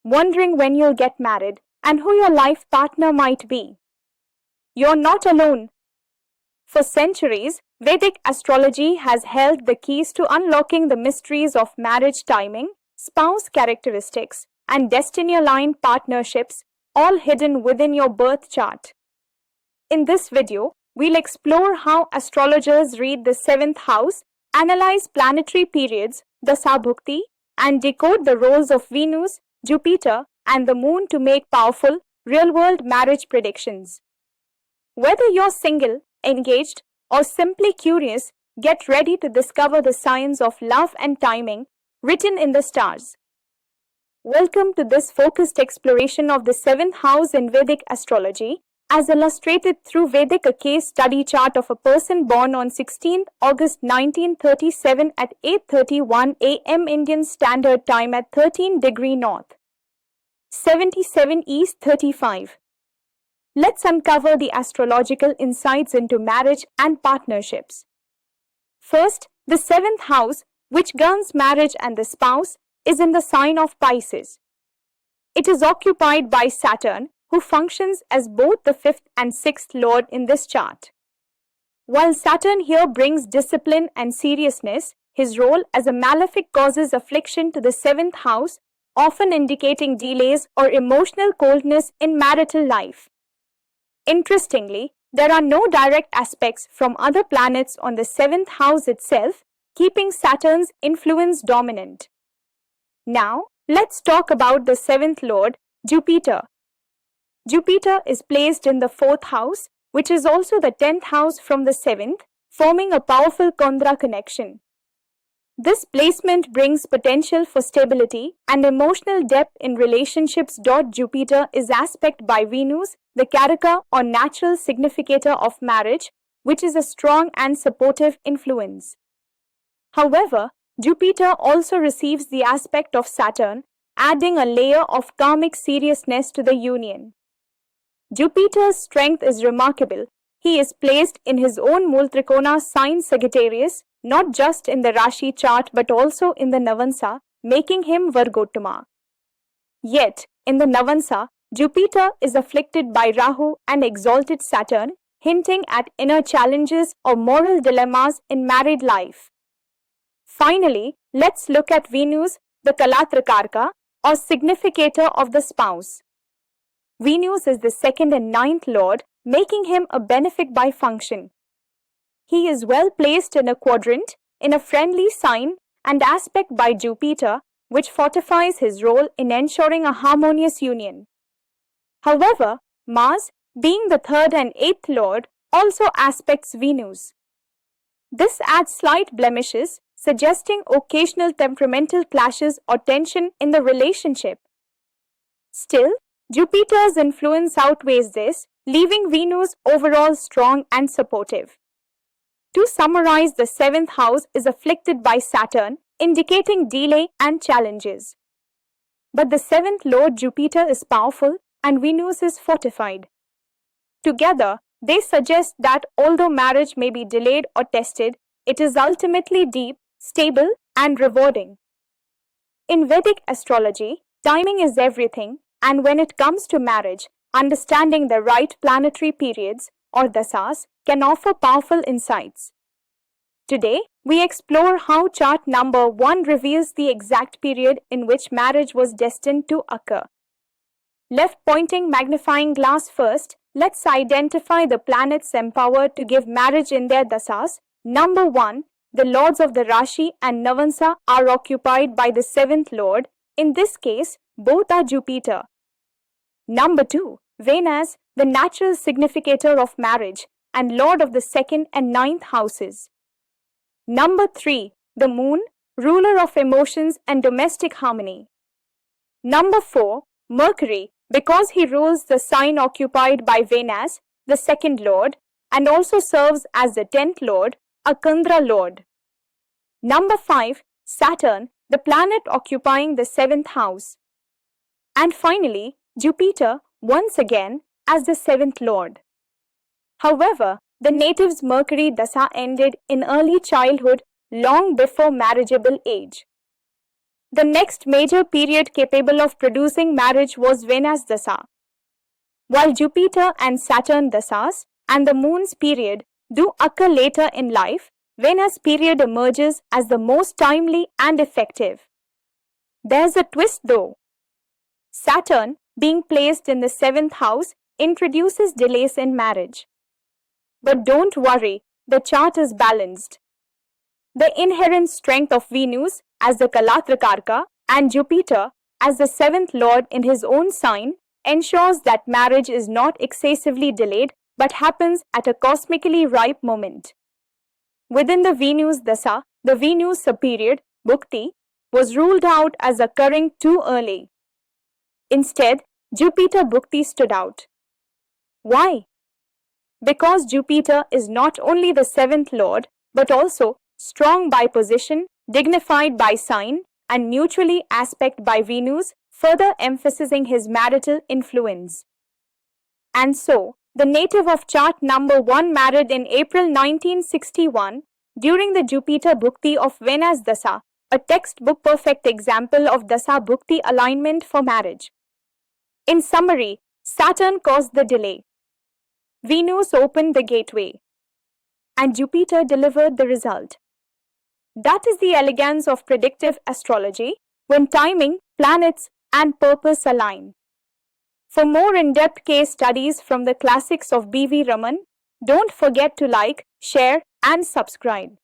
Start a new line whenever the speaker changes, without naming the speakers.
wondering when you'll get married and who your life partner might be? You're not alone. For centuries, Vedic astrology has held the keys to unlocking the mysteries of marriage timing, spouse characteristics, and destiny-aligned partnerships, all hidden within your birth chart. In this video, we'll explore how astrologers read the 7th house, analyze planetary periods, Dasa-Bhukti, and decode the roles of Venus, Jupiter, and the Moon to make powerful, real-world marriage predictions. Whether you're single, engaged, or simply curious, get ready to discover the science of love and timing written in the stars. Welcome to this focused exploration of the 7th house in Vedic astrology, as illustrated through Vedic, a case study chart of a person born on 16th August 1937 at 8:31 a.m. Indian Standard Time at 13° North, 77 East 35. Let's uncover the astrological insights into marriage and partnerships. First, the 7th house, which governs marriage and the spouse, is in the sign of Pisces. It is occupied by Saturn, who functions as both the 5th and 6th lord in this chart. While Saturn here brings discipline and seriousness, his role as a malefic causes affliction to the 7th house, often indicating delays or emotional coldness in marital life. Interestingly, there are no direct aspects from other planets on the 7th house itself, keeping Saturn's influence dominant. Now, let's talk about the 7th lord, Jupiter. Jupiter is placed in the 4th house, which is also the 10th house from the 7th, forming a powerful Kondra connection. This placement brings potential for stability and emotional depth in relationships. Jupiter is aspect by Venus, the Karaka or natural significator of marriage, which is a strong and supportive influence. However, Jupiter also receives the aspect of Saturn, adding a layer of karmic seriousness to the union. Jupiter's strength is remarkable. He is placed in his own Multrikona sign Sagittarius, not just in the Rashi chart but also in the Navamsa, making him Vargottama. Yet, in the Navamsa, Jupiter is afflicted by Rahu and exalted Saturn, hinting at inner challenges or moral dilemmas in married life. Finally, let's look at Venus, the Kalatrakarka or significator of the spouse. Venus is the 2nd and 9th lord, making him a benefic by function. He is well placed in a quadrant, in a friendly sign, and aspect by Jupiter, which fortifies his role in ensuring a harmonious union. However, Mars, being the 3rd and 8th lord, also aspects Venus. This adds slight blemishes, suggesting occasional temperamental clashes or tension in the relationship. Still, Jupiter's influence outweighs this, leaving Venus overall strong and supportive. To summarize, the 7th house is afflicted by Saturn, indicating delay and challenges. But the 7th lord Jupiter is powerful and Venus is fortified. Together, they suggest that although marriage may be delayed or tested, it is ultimately deep, stable, and rewarding. In Vedic astrology, timing is everything, and when it comes to marriage, understanding the right planetary periods or dasas can offer powerful insights. Today, we explore how chart number 1 reveals the exact period in which marriage was destined to occur. Left-pointing magnifying glass first, let's identify the planets empowered to give marriage in their dasas. Number 1, the lords of the Rashi and Navamsa are occupied by the 7th lord. In this case, both are Jupiter. Number 2, Venus, the natural significator of marriage and lord of the 2nd and 9th houses. Number 3, the Moon, ruler of emotions and domestic harmony. Number 4, Mercury, because he rules the sign occupied by Venus, the 2nd lord, and also serves as the 10th lord, a Kandra lord. Number 5, Saturn, the planet occupying the 7th house. And finally, Jupiter, once again, as the 7th lord. However, the native's Mercury Dasa ended in early childhood, long before marriageable age. The next major period capable of producing marriage was Venus Dasa. While Jupiter and Saturn Dasas and the Moon's period do occur later in life, Venus' period emerges as the most timely and effective. There's a twist though. Saturn, being placed in the 7th house, introduces delays in marriage. But don't worry, the chart is balanced. The inherent strength of Venus as the Kalatrakarka and Jupiter as the 7th lord in his own sign ensures that marriage is not excessively delayed but happens at a cosmically ripe moment. Within the Venus Dasa, the Venus period, Bhukti, was ruled out as occurring too early. Instead, Jupiter Bhukti stood out. Why? Because Jupiter is not only the 7th lord but also strong by position, dignified by sign, and mutually aspect by Venus, further emphasizing his marital influence. And so, the native of chart number 1 married in April 1961 during the Jupiter Bhukti of Venus Dasa, a textbook perfect example of Dasa-Bhukti alignment for marriage. In summary, Saturn caused the delay, Venus opened the gateway, and Jupiter delivered the result. That is the elegance of predictive astrology when timing, planets, and purpose align. For more in-depth case studies from the classics of B.V. Raman, don't forget to like, share, and subscribe.